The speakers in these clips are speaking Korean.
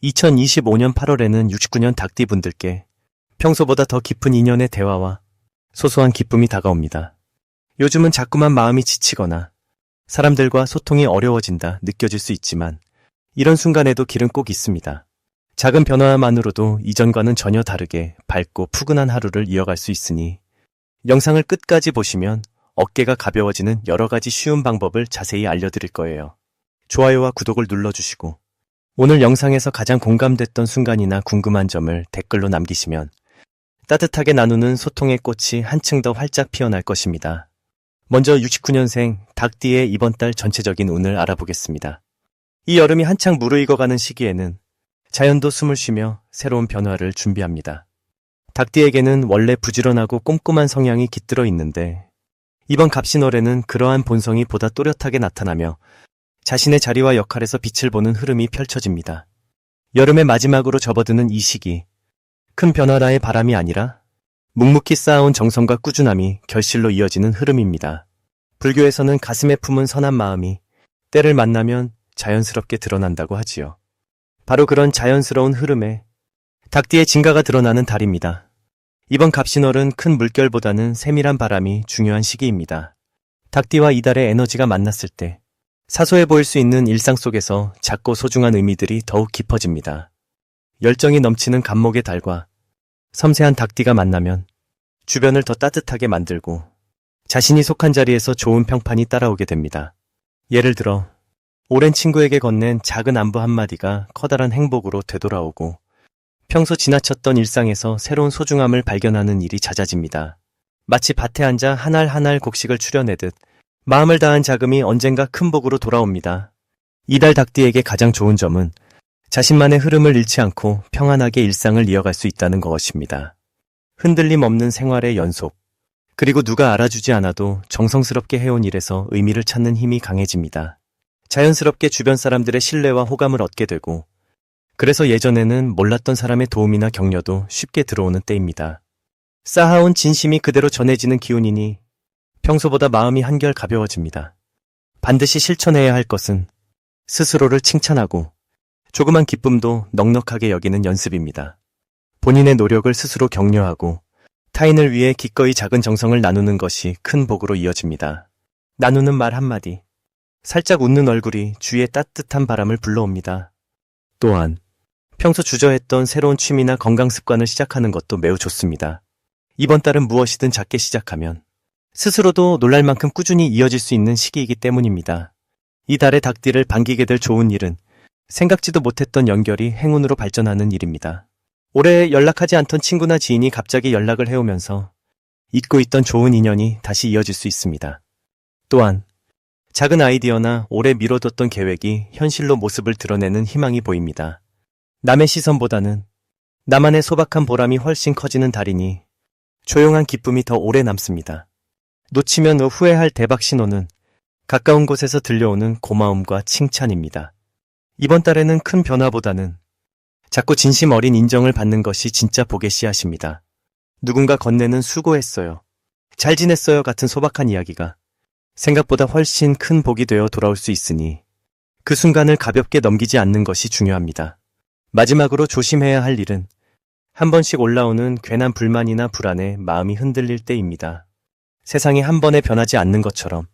2025년 8월에는 69년 닭띠분들께 평소보다 더 깊은 인연의 대화와 소소한 기쁨이 다가옵니다. 요즘은 자꾸만 마음이 지치거나 사람들과 소통이 어려워진다 느껴질 수 있지만 이런 순간에도 길은 꼭 있습니다. 작은 변화만으로도 이전과는 전혀 다르게 밝고 푸근한 하루를 이어갈 수 있으니 영상을 끝까지 보시면 어깨가 가벼워지는 여러 가지 쉬운 방법을 자세히 알려드릴 거예요. 좋아요와 구독을 눌러주시고 오늘 영상에서 가장 공감됐던 순간이나 궁금한 점을 댓글로 남기시면 따뜻하게 나누는 소통의 꽃이 한층 더 활짝 피어날 것입니다. 먼저 69년생 닭띠의 이번 달 전체적인 운을 알아보겠습니다. 이 여름이 한창 무르익어가는 시기에는 자연도 숨을 쉬며 새로운 변화를 준비합니다. 닭띠에게는 원래 부지런하고 꼼꼼한 성향이 깃들어 있는데 이번 갑신월에는 그러한 본성이 보다 또렷하게 나타나며 자신의 자리와 역할에서 빛을 보는 흐름이 펼쳐집니다. 여름의 마지막으로 접어드는 이 시기, 큰 변화라의 바람이 아니라 묵묵히 쌓아온 정성과 꾸준함이 결실로 이어지는 흐름입니다. 불교에서는 가슴에 품은 선한 마음이 때를 만나면 자연스럽게 드러난다고 하지요. 바로 그런 자연스러운 흐름에 닭띠의 진가가 드러나는 달입니다. 이번 갑신월은 큰 물결보다는 세밀한 바람이 중요한 시기입니다. 닭띠와 이 달의 에너지가 만났을 때 사소해 보일 수 있는 일상 속에서 작고 소중한 의미들이 더욱 깊어집니다. 열정이 넘치는 갑목의 달과 섬세한 닭띠가 만나면 주변을 더 따뜻하게 만들고 자신이 속한 자리에서 좋은 평판이 따라오게 됩니다. 예를 들어 오랜 친구에게 건넨 작은 안부 한마디가 커다란 행복으로 되돌아오고 평소 지나쳤던 일상에서 새로운 소중함을 발견하는 일이 잦아집니다. 마치 밭에 앉아 한 알 한 알 곡식을 추려내듯 마음을 다한 자금이 언젠가 큰 복으로 돌아옵니다. 이달 닭띠에게 가장 좋은 점은 자신만의 흐름을 잃지 않고 평안하게 일상을 이어갈 수 있다는 것입니다. 흔들림 없는 생활의 연속, 그리고 누가 알아주지 않아도 정성스럽게 해온 일에서 의미를 찾는 힘이 강해집니다. 자연스럽게 주변 사람들의 신뢰와 호감을 얻게 되고 그래서 예전에는 몰랐던 사람의 도움이나 격려도 쉽게 들어오는 때입니다. 쌓아온 진심이 그대로 전해지는 기운이니 평소보다 마음이 한결 가벼워집니다. 반드시 실천해야 할 것은 스스로를 칭찬하고 조그만 기쁨도 넉넉하게 여기는 연습입니다. 본인의 노력을 스스로 격려하고 타인을 위해 기꺼이 작은 정성을 나누는 것이 큰 복으로 이어집니다. 나누는 말 한마디, 살짝 웃는 얼굴이 주위에 따뜻한 바람을 불러옵니다. 또한 평소 주저했던 새로운 취미나 건강 습관을 시작하는 것도 매우 좋습니다. 이번 달은 무엇이든 작게 시작하면 스스로도 놀랄 만큼 꾸준히 이어질 수 있는 시기이기 때문입니다. 이 달의 닭띠를 반기게 될 좋은 일은 생각지도 못했던 연결이 행운으로 발전하는 일입니다. 오래 연락하지 않던 친구나 지인이 갑자기 연락을 해오면서 잊고 있던 좋은 인연이 다시 이어질 수 있습니다. 또한 작은 아이디어나 오래 미뤄뒀던 계획이 현실로 모습을 드러내는 희망이 보입니다. 남의 시선보다는 나만의 소박한 보람이 훨씬 커지는 달이니 조용한 기쁨이 더 오래 남습니다. 놓치면 후회할 대박 신호는 가까운 곳에서 들려오는 고마움과 칭찬입니다. 이번 달에는 큰 변화보다는 자꾸 진심 어린 인정을 받는 것이 진짜 복의 씨앗입니다. 누군가 건네는 수고했어요, 잘 지냈어요 같은 소박한 이야기가 생각보다 훨씬 큰 복이 되어 돌아올 수 있으니 그 순간을 가볍게 넘기지 않는 것이 중요합니다. 마지막으로 조심해야 할 일은 한 번씩 올라오는 괜한 불만이나 불안에 마음이 흔들릴 때입니다. 세상이 한 번에 변하지 않는 것처럼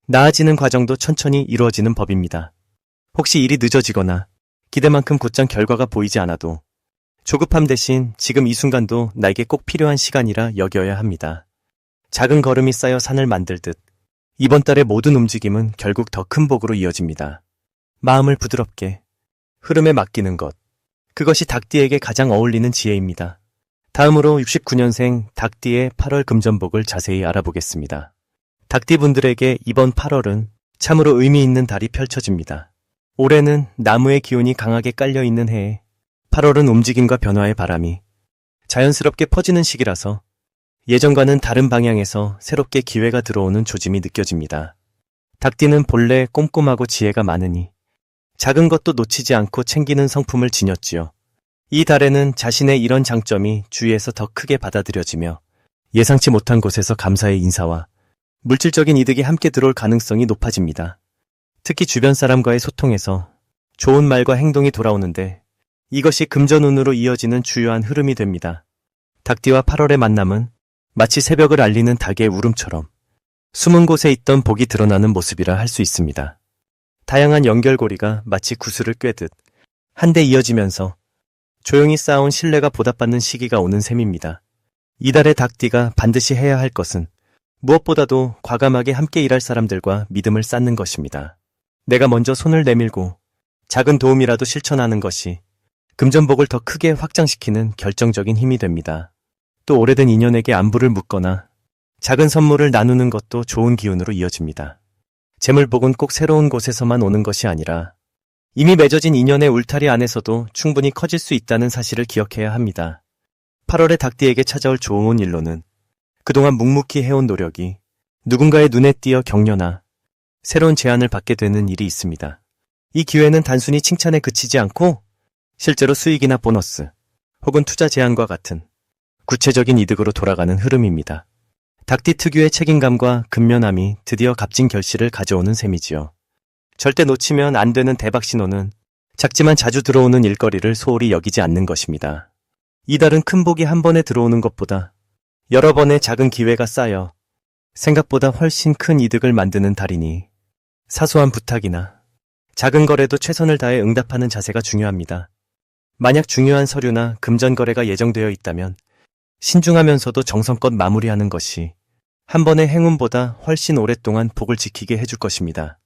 나아지는 과정도 천천히 이루어지는 법입니다. 혹시 일이 늦어지거나 기대만큼 곧장 결과가 보이지 않아도 조급함 대신 지금 이 순간도 나에게 꼭 필요한 시간이라 여겨야 합니다. 작은 걸음이 쌓여 산을 만들듯 이번 달의 모든 움직임은 결국 더 큰 복으로 이어집니다. 마음을 부드럽게 흐름에 맡기는 것, 그것이 닭띠에게 가장 어울리는 지혜입니다. 다음으로 69년생 닭띠의 8월 금전복을 자세히 알아보겠습니다. 닭띠분들에게 이번 8월은 참으로 의미 있는 달이 펼쳐집니다. 올해는 나무의 기운이 강하게 깔려있는 해에 8월은 움직임과 변화의 바람이 자연스럽게 퍼지는 시기라서 예전과는 다른 방향에서 새롭게 기회가 들어오는 조짐이 느껴집니다. 닭띠는 본래 꼼꼼하고 지혜가 많으니 작은 것도 놓치지 않고 챙기는 성품을 지녔지요. 이 달에는 자신의 이런 장점이 주위에서 더 크게 받아들여지며 예상치 못한 곳에서 감사의 인사와 물질적인 이득이 함께 들어올 가능성이 높아집니다. 특히 주변 사람과의 소통에서 좋은 말과 행동이 돌아오는데 이것이 금전운으로 이어지는 주요한 흐름이 됩니다. 닭띠와 8월의 만남은 마치 새벽을 알리는 닭의 울음처럼 숨은 곳에 있던 복이 드러나는 모습이라 할 수 있습니다. 다양한 연결고리가 마치 구슬을 꿰듯 한데 이어지면서 조용히 쌓아온 신뢰가 보답받는 시기가 오는 셈입니다. 이달의 닭띠가 반드시 해야 할 것은 무엇보다도 과감하게 함께 일할 사람들과 믿음을 쌓는 것입니다. 내가 먼저 손을 내밀고 작은 도움이라도 실천하는 것이 금전복을 더 크게 확장시키는 결정적인 힘이 됩니다. 또 오래된 인연에게 안부를 묻거나 작은 선물을 나누는 것도 좋은 기운으로 이어집니다. 재물복은 꼭 새로운 곳에서만 오는 것이 아니라 이미 맺어진 인연의 울타리 안에서도 충분히 커질 수 있다는 사실을 기억해야 합니다. 8월의 닭띠에게 찾아올 좋은 일로는 그동안 묵묵히 해온 노력이 누군가의 눈에 띄어 격려나 새로운 제안을 받게 되는 일이 있습니다. 이 기회는 단순히 칭찬에 그치지 않고 실제로 수익이나 보너스 혹은 투자 제안과 같은 구체적인 이득으로 돌아가는 흐름입니다. 닭띠 특유의 책임감과 근면함이 드디어 값진 결실을 가져오는 셈이지요. 절대 놓치면 안 되는 대박 신호는 작지만 자주 들어오는 일거리를 소홀히 여기지 않는 것입니다. 이달은 큰 복이 한 번에 들어오는 것보다 여러 번의 작은 기회가 쌓여 생각보다 훨씬 큰 이득을 만드는 달이니 사소한 부탁이나 작은 거래도 최선을 다해 응답하는 자세가 중요합니다. 만약 중요한 서류나 금전 거래가 예정되어 있다면 신중하면서도 정성껏 마무리하는 것이 한 번의 행운보다 훨씬 오랫동안 복을 지키게 해줄 것입니다.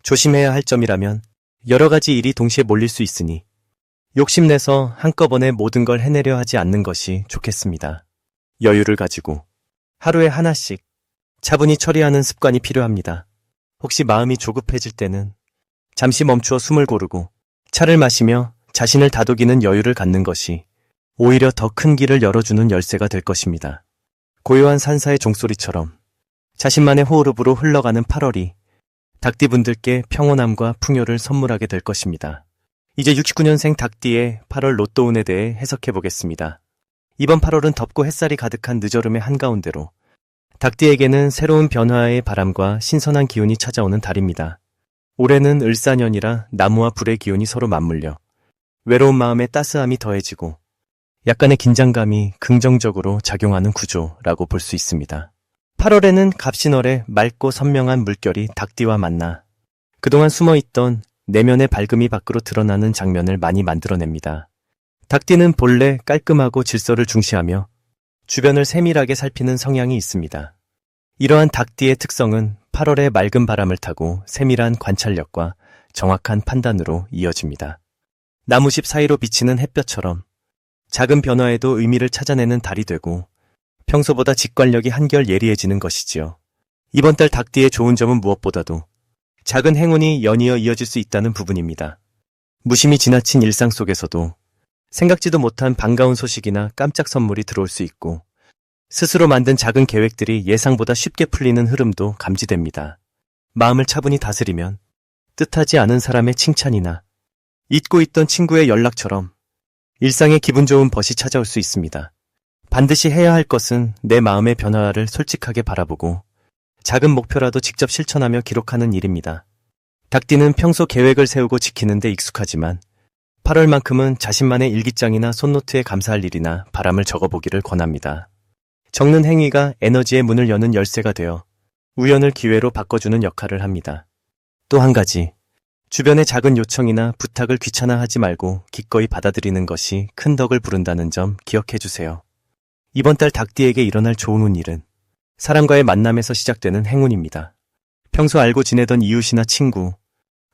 조심해야 할 점이라면 여러 가지 일이 동시에 몰릴 수 있으니 욕심내서 한꺼번에 모든 걸 해내려 하지 않는 것이 좋겠습니다. 여유를 가지고 하루에 하나씩 차분히 처리하는 습관이 필요합니다. 혹시 마음이 조급해질 때는 잠시 멈추어 숨을 고르고 차를 마시며 자신을 다독이는 여유를 갖는 것이 오히려 더 큰 길을 열어주는 열쇠가 될 것입니다. 고요한 산사의 종소리처럼 자신만의 호흡으로 흘러가는 8월이 닭띠분들께 평온함과 풍요를 선물하게 될 것입니다. 이제 69년생 닭띠의 8월 로또운에 대해 해석해 보겠습니다. 이번 8월은 덥고 햇살이 가득한 늦여름의 한가운데로 닭띠에게는 새로운 변화의 바람과 신선한 기운이 찾아오는 달입니다. 올해는 을사년이라 나무와 불의 기운이 서로 맞물려 외로운 마음에 따스함이 더해지고 약간의 긴장감이 긍정적으로 작용하는 구조라고 볼 수 있습니다. 8월에는 갑신월의 맑고 선명한 물결이 닭띠와 만나 그동안 숨어있던 내면의 밝음이 밖으로 드러나는 장면을 많이 만들어냅니다. 닭띠는 본래 깔끔하고 질서를 중시하며 주변을 세밀하게 살피는 성향이 있습니다. 이러한 닭띠의 특성은 8월의 맑은 바람을 타고 세밀한 관찰력과 정확한 판단으로 이어집니다. 나무집 사이로 비치는 햇볕처럼 작은 변화에도 의미를 찾아내는 달이 되고 평소보다 직관력이 한결 예리해지는 것이지요. 이번 달 닭띠의 좋은 점은 무엇보다도 작은 행운이 연이어 이어질 수 있다는 부분입니다. 무심히 지나친 일상 속에서도 생각지도 못한 반가운 소식이나 깜짝 선물이 들어올 수 있고 스스로 만든 작은 계획들이 예상보다 쉽게 풀리는 흐름도 감지됩니다. 마음을 차분히 다스리면 뜻하지 않은 사람의 칭찬이나 잊고 있던 친구의 연락처럼 일상에 기분 좋은 벗이 찾아올 수 있습니다. 반드시 해야 할 것은 내 마음의 변화를 솔직하게 바라보고 작은 목표라도 직접 실천하며 기록하는 일입니다. 닭띠는 평소 계획을 세우고 지키는 데 익숙하지만 8월만큼은 자신만의 일기장이나 손노트에 감사할 일이나 바람을 적어보기를 권합니다. 적는 행위가 에너지의 문을 여는 열쇠가 되어 우연을 기회로 바꿔주는 역할을 합니다. 또 한 가지, 주변의 작은 요청이나 부탁을 귀찮아하지 말고 기꺼이 받아들이는 것이 큰 덕을 부른다는 점 기억해 주세요. 이번 달 닭띠에게 일어날 좋은 일은 사람과의 만남에서 시작되는 행운입니다. 평소 알고 지내던 이웃이나 친구,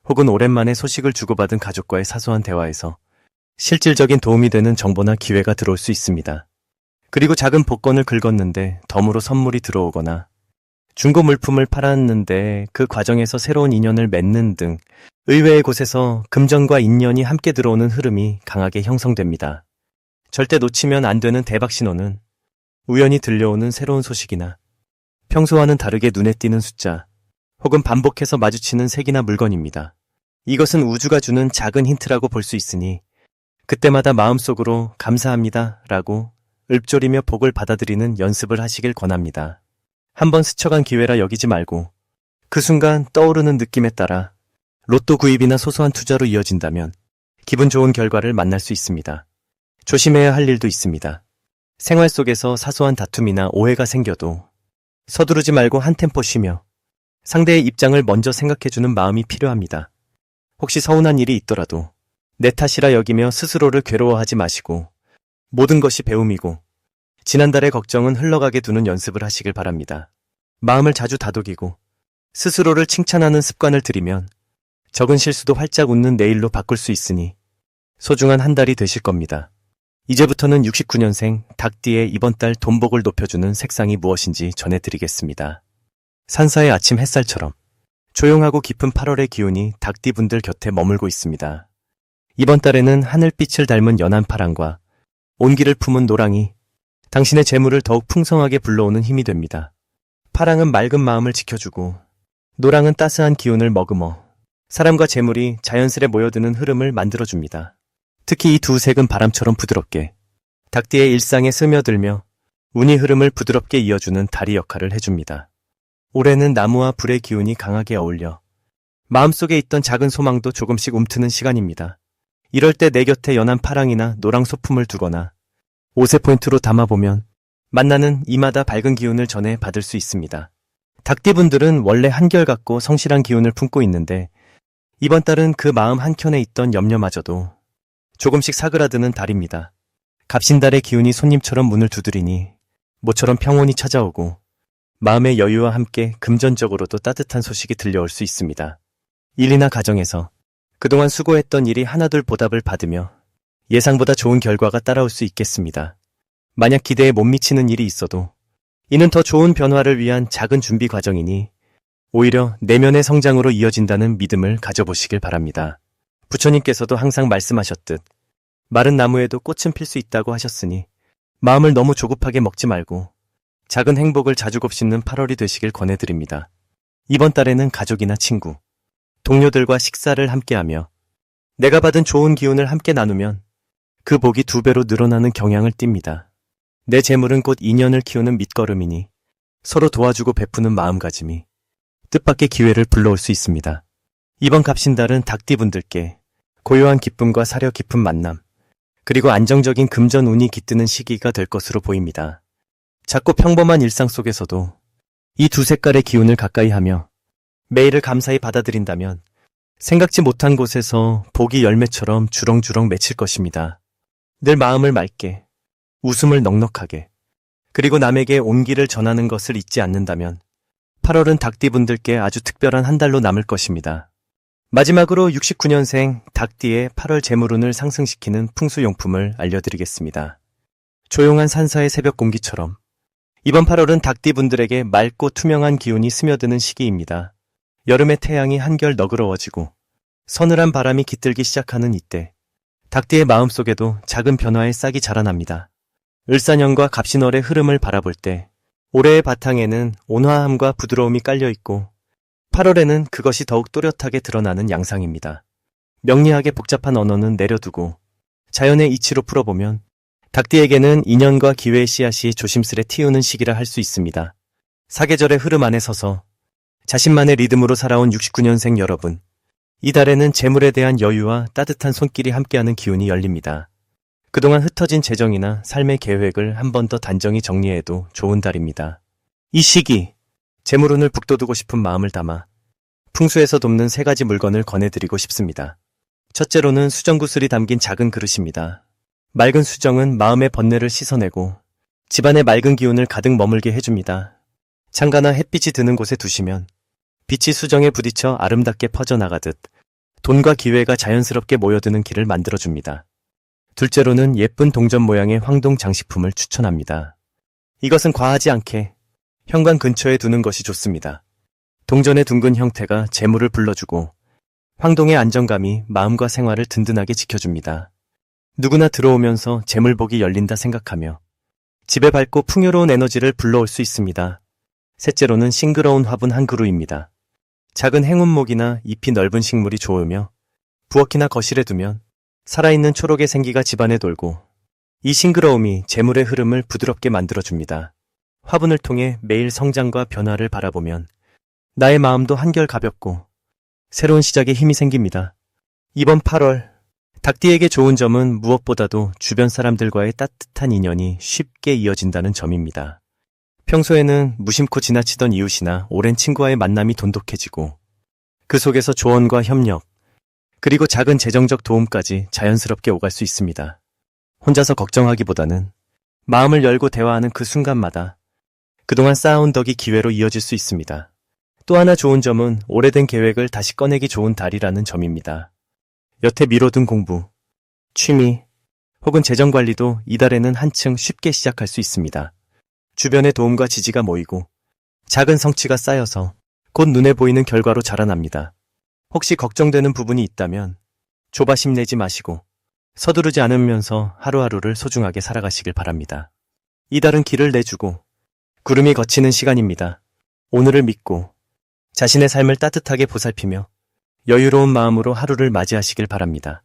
혹은 오랜만에 소식을 주고받은 가족과의 사소한 대화에서 실질적인 도움이 되는 정보나 기회가 들어올 수 있습니다. 그리고 작은 복권을 긁었는데 덤으로 선물이 들어오거나 중고 물품을 팔았는데 그 과정에서 새로운 인연을 맺는 등 의외의 곳에서 금전과 인연이 함께 들어오는 흐름이 강하게 형성됩니다. 절대 놓치면 안 되는 대박 신호는 우연히 들려오는 새로운 소식이나 평소와는 다르게 눈에 띄는 숫자 혹은 반복해서 마주치는 색이나 물건입니다. 이것은 우주가 주는 작은 힌트라고 볼 수 있으니 그때마다 마음속으로 감사합니다 라고 읊조리며 복을 받아들이는 연습을 하시길 권합니다. 한번 스쳐간 기회라 여기지 말고 그 순간 떠오르는 느낌에 따라 로또 구입이나 소소한 투자로 이어진다면 기분 좋은 결과를 만날 수 있습니다. 조심해야 할 일도 있습니다. 생활 속에서 사소한 다툼이나 오해가 생겨도 서두르지 말고 한 템포 쉬며 상대의 입장을 먼저 생각해주는 마음이 필요합니다. 혹시 서운한 일이 있더라도 내 탓이라 여기며 스스로를 괴로워하지 마시고 모든 것이 배움이고 지난달의 걱정은 흘러가게 두는 연습을 하시길 바랍니다. 마음을 자주 다독이고 스스로를 칭찬하는 습관을 들이면 적은 실수도 활짝 웃는 내일로 바꿀 수 있으니 소중한 한 달이 되실 겁니다. 이제부터는 69년생 닭띠의 이번 달 돈복을 높여주는 색상이 무엇인지 전해드리겠습니다. 산사의 아침 햇살처럼 조용하고 깊은 8월의 기운이 닭띠분들 곁에 머물고 있습니다. 이번 달에는 하늘빛을 닮은 연한 파랑과 온기를 품은 노랑이 당신의 재물을 더욱 풍성하게 불러오는 힘이 됩니다. 파랑은 맑은 마음을 지켜주고 노랑은 따스한 기운을 머금어 사람과 재물이 자연스레 모여드는 흐름을 만들어줍니다. 특히 이 두 색은 바람처럼 부드럽게 닭띠의 일상에 스며들며 운이 흐름을 부드럽게 이어주는 다리 역할을 해줍니다. 올해는 나무와 불의 기운이 강하게 어울려 마음속에 있던 작은 소망도 조금씩 움트는 시간입니다. 이럴 때 내 곁에 연한 파랑이나 노랑 소품을 두거나 옷의 포인트로 담아보면 만나는 이마다 밝은 기운을 전해 받을 수 있습니다. 닭띠분들은 원래 한결같고 성실한 기운을 품고 있는데 이번 달은 그 마음 한켠에 있던 염려마저도 조금씩 사그라드는 달입니다. 갑신달의 기운이 손님처럼 문을 두드리니 모처럼 평온이 찾아오고 마음의 여유와 함께 금전적으로도 따뜻한 소식이 들려올 수 있습니다. 일이나 가정에서 그동안 수고했던 일이 하나둘 보답을 받으며 예상보다 좋은 결과가 따라올 수 있겠습니다. 만약 기대에 못 미치는 일이 있어도 이는 더 좋은 변화를 위한 작은 준비 과정이니 오히려 내면의 성장으로 이어진다는 믿음을 가져보시길 바랍니다. 부처님께서도 항상 말씀하셨듯 마른 나무에도 꽃은 필 수 있다고 하셨으니 마음을 너무 조급하게 먹지 말고 작은 행복을 자주 곱씹는 8월이 되시길 권해드립니다. 이번 달에는 가족이나 친구, 동료들과 식사를 함께하며 내가 받은 좋은 기운을 함께 나누면 그 복이 2배로 늘어나는 경향을 띱니다. 내 재물은 곧 인연을 키우는 밑거름이니 서로 도와주고 베푸는 마음가짐이 뜻밖의 기회를 불러올 수 있습니다. 이번 갑신달은 닭띠분들께 고요한 기쁨과 사려 깊은 만남, 그리고 안정적인 금전 운이 깃드는 시기가 될 것으로 보입니다. 작고 평범한 일상 속에서도 이 두 색깔의 기운을 가까이 하며 매일을 감사히 받아들인다면 생각지 못한 곳에서 복이 열매처럼 주렁주렁 맺힐 것입니다. 늘 마음을 맑게, 웃음을 넉넉하게, 그리고 남에게 온기를 전하는 것을 잊지 않는다면 8월은 닭띠분들께 아주 특별한 한 달로 남을 것입니다. 마지막으로 69년생 닭띠의 8월 재물운을 상승시키는 풍수용품을 알려드리겠습니다. 조용한 산사의 새벽 공기처럼 이번 8월은 닭띠분들에게 맑고 투명한 기운이 스며드는 시기입니다. 여름의 태양이 한결 너그러워지고 서늘한 바람이 깃들기 시작하는 이때 닭띠의 마음속에도 작은 변화의 싹이 자라납니다. 을사년과 갑신월의 흐름을 바라볼 때 올해의 바탕에는 온화함과 부드러움이 깔려있고 8월에는 그것이 더욱 또렷하게 드러나는 양상입니다. 명리하게 복잡한 언어는 내려두고 자연의 이치로 풀어보면 닭띠에게는 인연과 기회의 씨앗이 조심스레 틔우는 시기라 할 수 있습니다. 사계절의 흐름 안에 서서 자신만의 리듬으로 살아온 69년생 여러분, 이 달에는 재물에 대한 여유와 따뜻한 손길이 함께하는 기운이 열립니다. 그동안 흩어진 재정이나 삶의 계획을 한 번 더 단정히 정리해도 좋은 달입니다. 이 시기, 재물운을 북돋우고 싶은 마음을 담아 풍수에서 돕는 3가지 물건을 권해드리고 싶습니다. 첫째로는 수정구슬이 담긴 작은 그릇입니다. 맑은 수정은 마음의 번뇌를 씻어내고 집안의 맑은 기운을 가득 머물게 해줍니다. 창가나 햇빛이 드는 곳에 두시면 빛이 수정에 부딪혀 아름답게 퍼져나가듯 돈과 기회가 자연스럽게 모여드는 길을 만들어줍니다. 둘째로는 예쁜 동전 모양의 황동 장식품을 추천합니다. 이것은 과하지 않게 현관 근처에 두는 것이 좋습니다. 동전의 둥근 형태가 재물을 불러주고 황동의 안정감이 마음과 생활을 든든하게 지켜줍니다. 누구나 들어오면서 재물복이 열린다 생각하며 집에 밝고 풍요로운 에너지를 불러올 수 있습니다. 셋째로는 싱그러운 화분 한 그루입니다. 작은 행운목이나 잎이 넓은 식물이 좋으며 부엌이나 거실에 두면 살아있는 초록의 생기가 집안에 돌고 이 싱그러움이 재물의 흐름을 부드럽게 만들어줍니다. 화분을 통해 매일 성장과 변화를 바라보면 나의 마음도 한결 가볍고 새로운 시작에 힘이 생깁니다. 이번 8월 닭띠에게 좋은 점은 무엇보다도 주변 사람들과의 따뜻한 인연이 쉽게 이어진다는 점입니다. 평소에는 무심코 지나치던 이웃이나 오랜 친구와의 만남이 돈독해지고 그 속에서 조언과 협력, 그리고 작은 재정적 도움까지 자연스럽게 오갈 수 있습니다. 혼자서 걱정하기보다는 마음을 열고 대화하는 그 순간마다 그동안 쌓아온 덕이 기회로 이어질 수 있습니다. 또 하나 좋은 점은 오래된 계획을 다시 꺼내기 좋은 달이라는 점입니다. 여태 미뤄둔 공부, 취미, 혹은 재정 관리도 이달에는 한층 쉽게 시작할 수 있습니다. 주변의 도움과 지지가 모이고 작은 성취가 쌓여서 곧 눈에 보이는 결과로 자라납니다. 혹시 걱정되는 부분이 있다면 조바심 내지 마시고 서두르지 않으면서 하루하루를 소중하게 살아가시길 바랍니다. 이달은 길을 내주고 구름이 걷히는 시간입니다. 오늘을 믿고 자신의 삶을 따뜻하게 보살피며 여유로운 마음으로 하루를 맞이하시길 바랍니다.